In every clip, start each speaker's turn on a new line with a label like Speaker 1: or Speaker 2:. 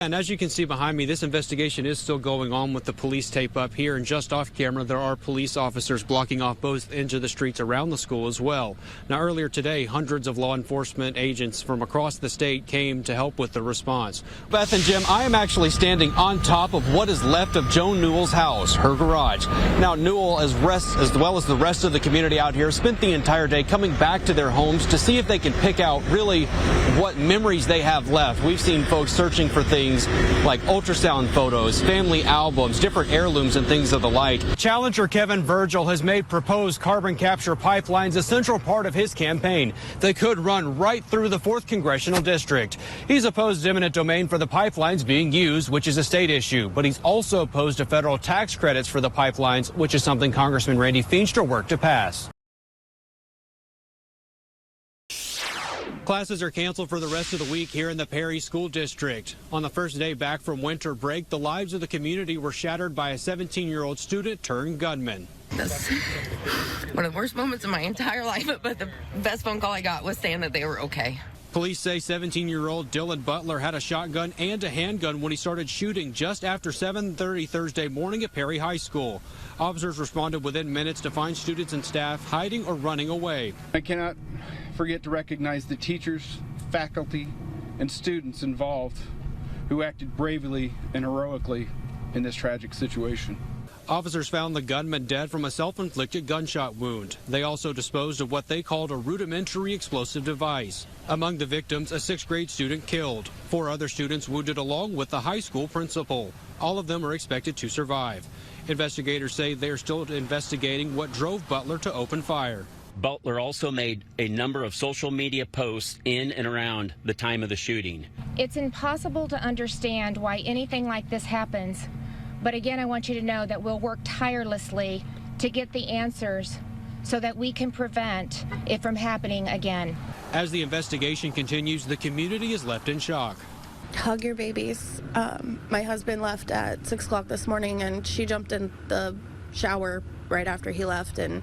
Speaker 1: And as you can see behind me, this investigation is still going on with the police tape up here, and just off camera there are police officers blocking off both ends of the streets around the school as well. Now earlier today, hundreds of law enforcement agents from across the state came to help with the response. Beth and Jim, I am actually standing on top of what is left of Joan Newell's house, her garage. Now Newell, as well as the rest of the community out here, spent the entire day coming back to their homes to see if they can pick out really what memories they have left. We've seen folks searching for things like ultrasound photos, family albums, different heirlooms and things of the like. Challenger Kevin Virgil has made proposed carbon capture pipelines a central part of his campaign. They could run right through the 4th Congressional District. He's opposed eminent domain for the pipelines being used, which is a state issue, but he's also opposed to federal tax credits for the pipelines, which is something Congressman Randy Feenstra worked to pass. Classes are canceled for the rest of the week here in the Perry School District. On the first day back from winter break, the lives of the community were shattered by a 17-year-old student turned gunman.
Speaker 2: That's one of the worst moments of my entire life, but the best phone call I got was saying that they were okay.
Speaker 1: Police say 17-year-old Dylan Butler had a shotgun and a handgun when he started shooting just after 7:30 Thursday morning at Perry High School. Officers responded within minutes to find students and staff hiding or running away.
Speaker 3: I cannot forget to recognize the teachers, faculty, and students involved who acted bravely and heroically in this tragic situation.
Speaker 1: Officers found the gunman dead from a self-inflicted gunshot wound. They also disposed of what they called a rudimentary explosive device. Among the victims, a 6th grade student killed. 4 other students wounded along with the high school principal. All of them are expected to survive. Investigators say they are still investigating what drove Butler to open fire.
Speaker 4: Butler also made a number of social media posts in and around the time of the shooting.
Speaker 5: It's impossible to understand why anything like this happens. But again, I want you to know that we'll work tirelessly to get the answers so that we can prevent it from happening again.
Speaker 1: As the investigation continues, the community is left in shock.
Speaker 6: Hug your babies. My husband left at 6 o'clock this morning, and she jumped in the shower right after he left, and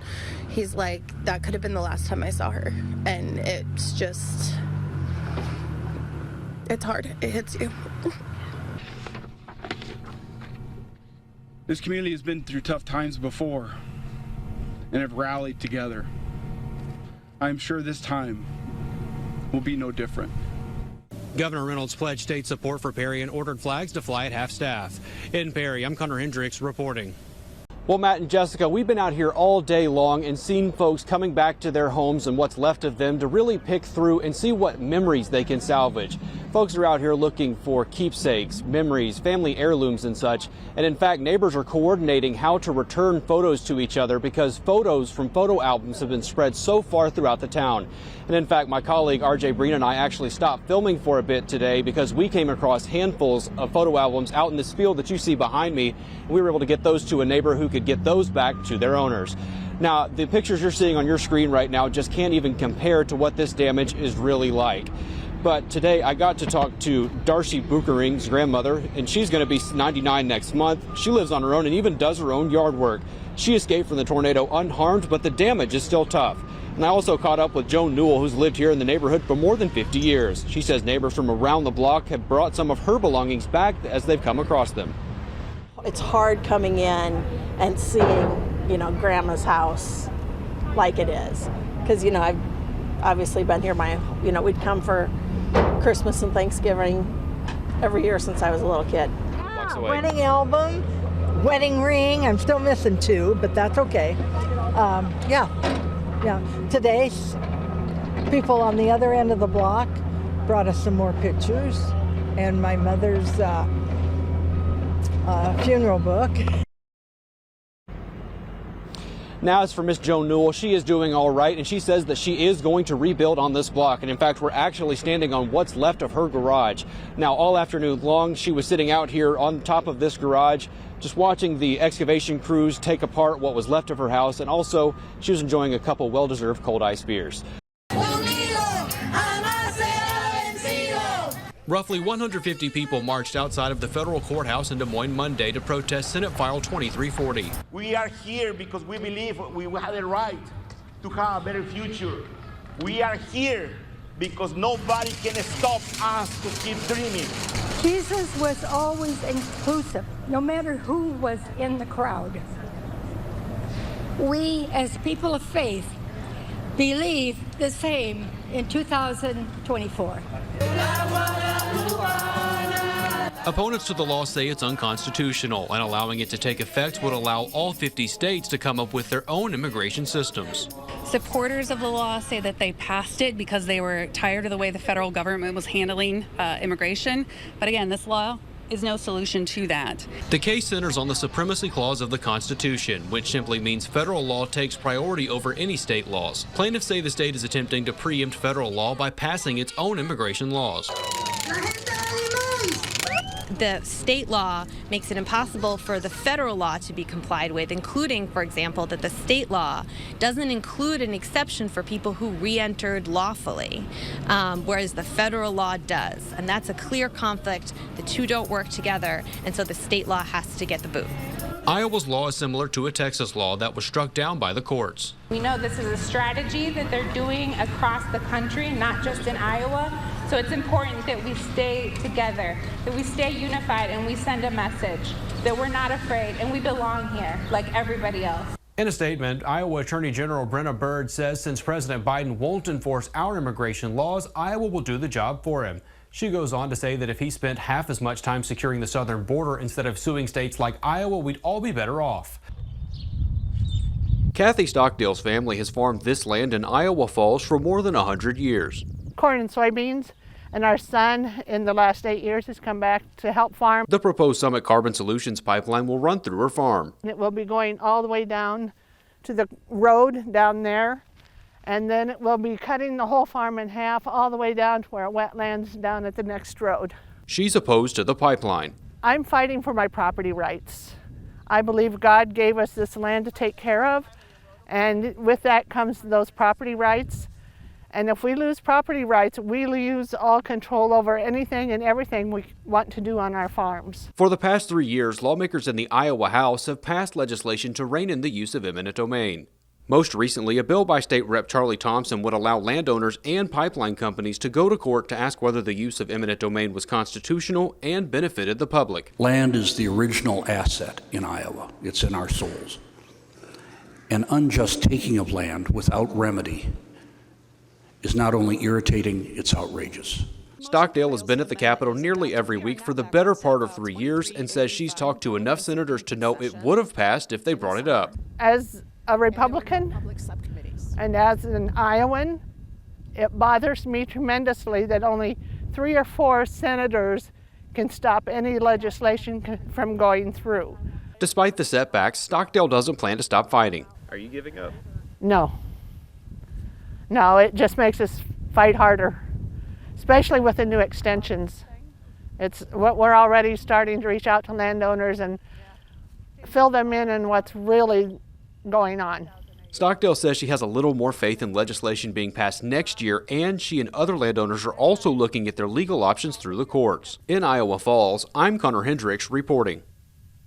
Speaker 6: he's like, that could have been the last time I saw her. And it's just, it's hard. It hits you.
Speaker 3: This community has been through tough times before and have rallied together. I'm sure this time will be no different.
Speaker 1: Governor Reynolds pledged state support for Perry and ordered flags to fly at half-staff. In Perry, I'm Connor Hendricks reporting. Well, Matt and Jessica, we've been out here all day long and seen folks coming back to their homes and what's left of them to really pick through and see what memories they can salvage. Folks are out here looking for keepsakes, memories, family heirlooms and such. And in fact, neighbors are coordinating how to return photos to each other because photos from photo albums have been spread so far throughout the town. And in fact, my colleague RJ Breen and I actually stopped filming for a bit today because we came across handfuls of photo albums out in this field that you see behind me. And we were able to get those to a neighbor who could get those back to their owners. Now, the pictures you're seeing on your screen right now just can't even compare to what this damage is really like. But today I got to talk to Darcy Buchering's grandmother, and she's going to be 99 next month. She lives on her own and even does her own yard work. She escaped from the tornado unharmed, but the damage is still tough. And I also caught up with Joan Newell, who's lived here in the neighborhood for more than 50 years. She says neighbors from around the block have brought some of her belongings back as they've come across them.
Speaker 7: It's hard coming in and seeing, Grandma's house like it is. Because, I've obviously been here we'd come for Christmas and Thanksgiving every year since I was a little kid.
Speaker 8: Wedding album, wedding ring. I'm still missing 2, but that's okay. Yeah. Today, people on the other end of the block brought us some more pictures and my mother's funeral book.
Speaker 1: Now, as for Miss Joan Newell, she is doing all right, and she says that she is going to rebuild on this block. And in fact, we're actually standing on what's left of her garage. Now, all afternoon long, she was sitting out here on top of this garage, just watching the excavation crews take apart what was left of her house. And also, she was enjoying a couple well-deserved cold ice beers. Roughly 150 people marched outside of the federal courthouse in Des Moines Monday to protest Senate File 2340.
Speaker 9: We are here because we believe we have the right to have a better future. We are here because nobody can stop us to keep dreaming.
Speaker 10: Jesus was always inclusive, no matter who was in the crowd. We, as people of faith, believe the same in 2024.
Speaker 1: Opponents to the law say it's unconstitutional, and allowing it to take effect would allow all 50 states to come up with their own immigration systems.
Speaker 11: Supporters of the law say that they passed it because they were tired of the way the federal government was handling immigration. But again, this law is no solution to that.
Speaker 1: The case centers on the supremacy clause of the Constitution, which simply means federal law takes priority over any state laws. Plaintiffs say the state is attempting to preempt federal law by passing its own immigration laws.
Speaker 12: The state law makes it impossible for the federal law to be complied with, including, for example, that the state law doesn't include an exception for people who re-entered lawfully, whereas the federal law does. And that's a clear conflict. The two don't work together, and so the state law has to get the boot.
Speaker 1: Iowa's law is similar to a Texas law that was struck down by the courts.
Speaker 13: We know this is a strategy that they're doing across the country, not just in Iowa. So it's important that we stay together, that we stay unified, and we send a message that we're not afraid and we belong here like everybody else.
Speaker 1: In a statement, Iowa Attorney General Brenna Bird says since President Biden won't enforce our immigration laws, Iowa will do the job for him. She goes on to say that if he spent half as much time securing the southern border instead of suing states like Iowa, we'd all be better off. Kathy Stockdale's family has farmed this land in Iowa Falls for more than 100 years.
Speaker 14: Corn and soybeans, and our son in the last 8 years has come back to help farm.
Speaker 1: The proposed Summit Carbon Solutions pipeline will run through her farm.
Speaker 14: It will be going all the way down to the road down there, and then it will be cutting the whole farm in half all the way down to where it wetlands down at the next road.
Speaker 1: She's opposed to the pipeline.
Speaker 14: I'm fighting for my property rights. I believe God gave us this land to take care of, and with that comes those property rights. And if we lose property rights, we lose all control over anything and everything we want to do on our farms.
Speaker 1: For the past 3 years, lawmakers in the Iowa House have passed legislation to rein in the use of eminent domain. Most recently, a bill by State Rep. Charlie Thompson would allow landowners and pipeline companies to go to court to ask whether the use of eminent domain was constitutional and benefited the public.
Speaker 15: Land is the original asset in Iowa. It's in our souls. An unjust taking of land without remedy is not only irritating, it's outrageous.
Speaker 1: Stockdale has been at the Capitol nearly every week for the better part of 3 years and says she's talked to enough senators to know it would have passed if they brought it up.
Speaker 14: As a Republican and as an Iowan, it bothers me tremendously that only 3 or 4 senators can stop any legislation from going through.
Speaker 1: Despite the setbacks, Stockdale doesn't plan to stop fighting.
Speaker 16: Are you giving up?
Speaker 14: No. No, it just makes us fight harder, especially with the new extensions. It's what we're already starting to reach out to landowners and fill them in on what's really going on.
Speaker 1: Stockdale says she has a little more faith in legislation being passed next year, and she and other landowners are also looking at their legal options through the courts. In Iowa Falls, I'm Connor Hendricks reporting.